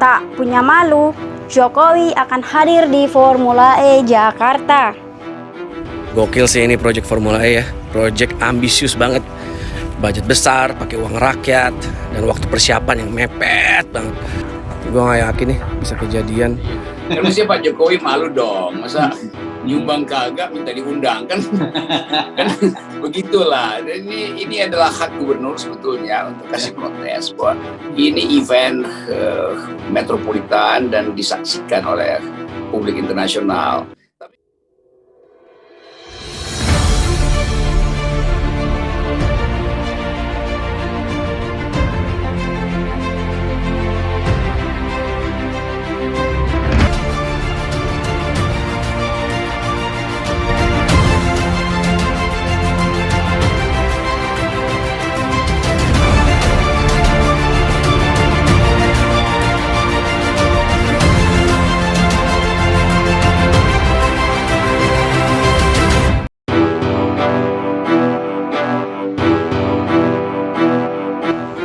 Tak punya malu, Jokowi akan hadir di Formula E Jakarta. Gokil sih ini project Formula E ya. Project ambisius banget. Budget besar, pakai uang rakyat, dan waktu persiapan yang mepet banget. Gue gak yakin nih bisa kejadian. Harusnya Pak Jokowi malu dong, masa nyumbang kagak minta diundang kan begitulah. Dan ini adalah hak gubernur sebetulnya untuk kasih protes bahwa ini event metropolitan dan disaksikan oleh publik internasional.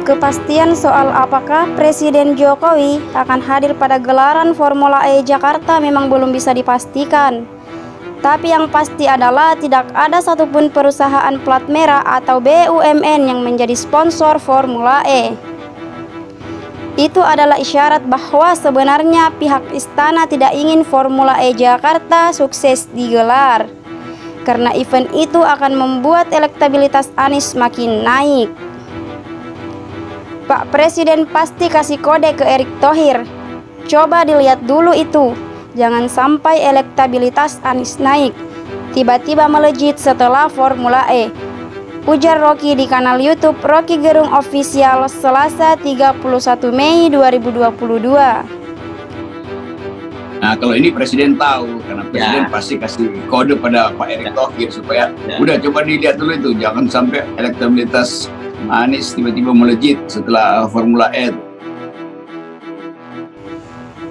Kepastian soal apakah Presiden Jokowi akan hadir pada gelaran Formula E Jakarta memang belum bisa dipastikan. Tapi yang pasti adalah tidak ada satupun perusahaan plat merah atau BUMN yang menjadi sponsor Formula E. Itu adalah isyarat bahwa sebenarnya pihak istana tidak ingin Formula E Jakarta sukses digelar, karena event itu akan membuat elektabilitas Anies makin naik. Pak Presiden pasti kasih kode ke Erick Thohir. Coba dilihat dulu itu. Jangan sampai elektabilitas Anies naik, tiba-tiba melejit setelah Formula E. Ujar Rocky di kanal YouTube Rocky Gerung Official Selasa 31 Mei 2022. Nah, kalau ini Presiden tahu, karena Presiden pasti kasih kode pada Pak Erick Thohir supaya udah coba dilihat dulu itu, jangan sampai elektabilitas Anies tiba-tiba melejit setelah Formula E.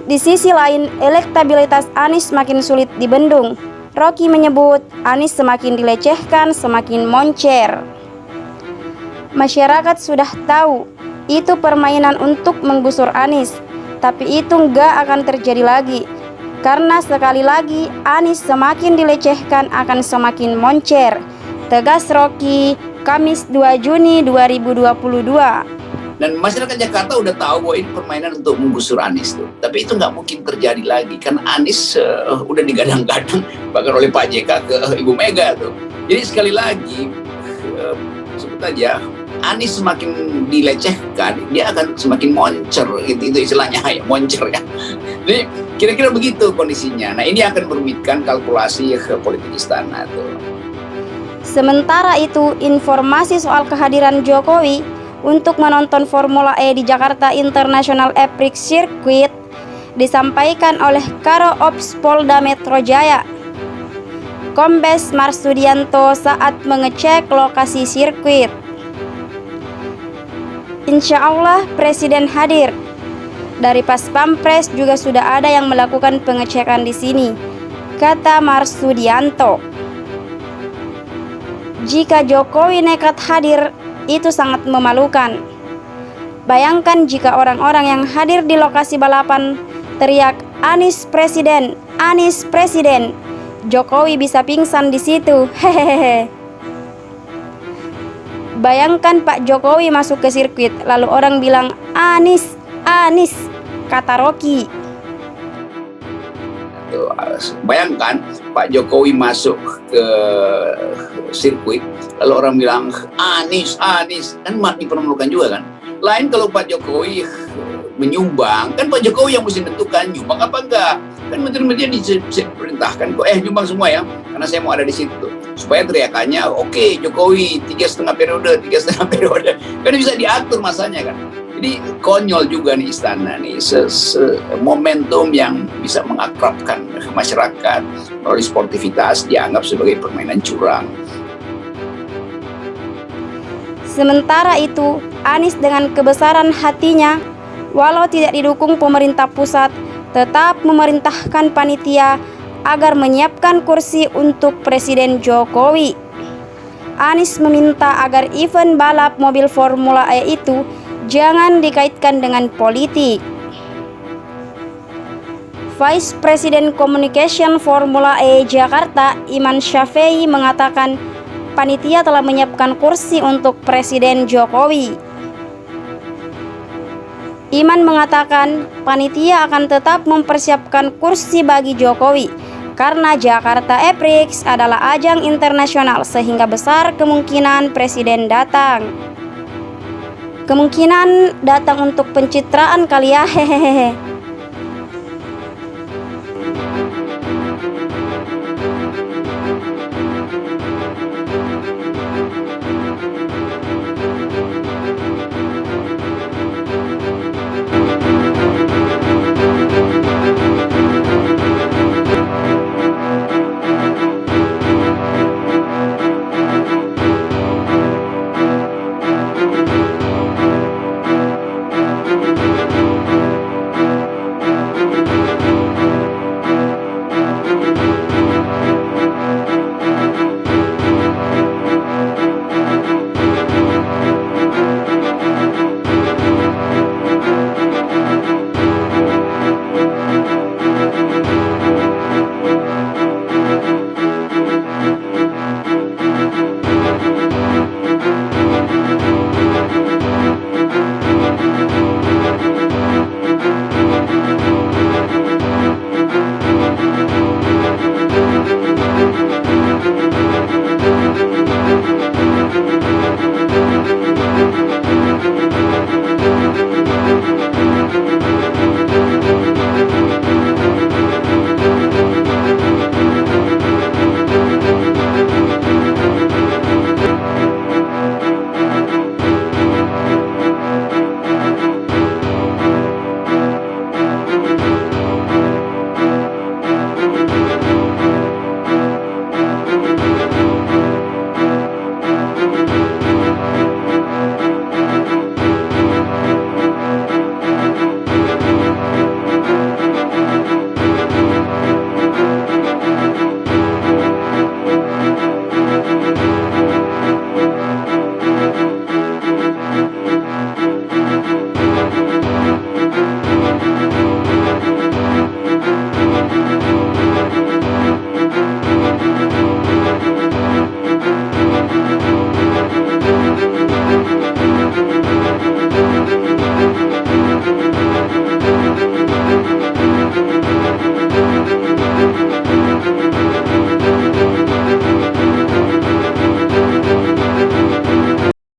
Di sisi lain, elektabilitas Anies makin sulit dibendung. Rocky menyebut Anies semakin dilecehkan, semakin moncer. Masyarakat sudah tahu itu permainan untuk menggusur Anies, tapi itu nggak akan terjadi lagi. Karena sekali lagi Anies semakin dilecehkan akan semakin moncer. Tegas Rocky, Kamis 2 Juni 2022. Dan masyarakat Jakarta udah tahu bahwa ini permainan untuk menggusur Anies tuh. Tapi itu nggak mungkin terjadi lagi, kan Anies udah digadang-gadang bahkan oleh Pak JK ke Ibu Mega tuh. Jadi sekali lagi sebut aja, Anies semakin dilecehkan, dia akan semakin moncer, itu istilahnya ya, moncer ya. Jadi kira-kira begitu kondisinya. Nah, ini akan merumitkan kalkulasi politik istana tuh. Sementara itu, informasi soal kehadiran Jokowi untuk menonton Formula E di Jakarta International Epic Circuit disampaikan oleh Karo Ops Polda Metro Jaya, Kombes Marsudianto, saat mengecek lokasi sirkuit. Insya Allah Presiden hadir. Dari Pas Pampres juga sudah ada yang melakukan pengecekan di sini, kata Marsudianto. Jika Jokowi nekat hadir, itu sangat memalukan. Bayangkan jika orang-orang yang hadir di lokasi balapan teriak Anies Presiden, Anies Presiden. Jokowi bisa pingsan di situ. Hehehe. Bayangkan Pak Jokowi masuk ke sirkuit, lalu orang bilang Anies, Anies, kata Rocky. Bayangkan Pak Jokowi masuk ke sirkuit, lalu orang bilang Anies, Anies, kan diperlukan juga kan. Lain kalau Pak Jokowi menyumbang, kan Pak Jokowi yang mesti menentukan nyumbang apa enggak. Kan menteri-menteri diperintahkan kok nyumbang semua ya, karena saya mau ada di situ. Supaya teriakannya oke, Jokowi 3,5 periode, 3,5 periode. Kan bisa diatur masanya kan. Jadi konyol juga nih istana nih, momentum yang bisa mengakrabkan masyarakat melalui sportivitas dianggap sebagai permainan curang. Sementara itu, Anies dengan kebesaran hatinya, walau tidak didukung pemerintah pusat, tetap memerintahkan panitia agar menyiapkan kursi untuk Presiden Jokowi. Anies meminta agar event balap mobil Formula E itu jangan dikaitkan dengan politik. Vice President Communication Formula E Jakarta, Iman Syafei, mengatakan panitia telah menyiapkan kursi untuk Presiden Jokowi. Iman mengatakan panitia akan tetap mempersiapkan kursi bagi Jokowi karena Jakarta E-Prix adalah ajang internasional sehingga besar kemungkinan Presiden datang. Kemungkinan datang untuk pencitraan kali ya, hehehe.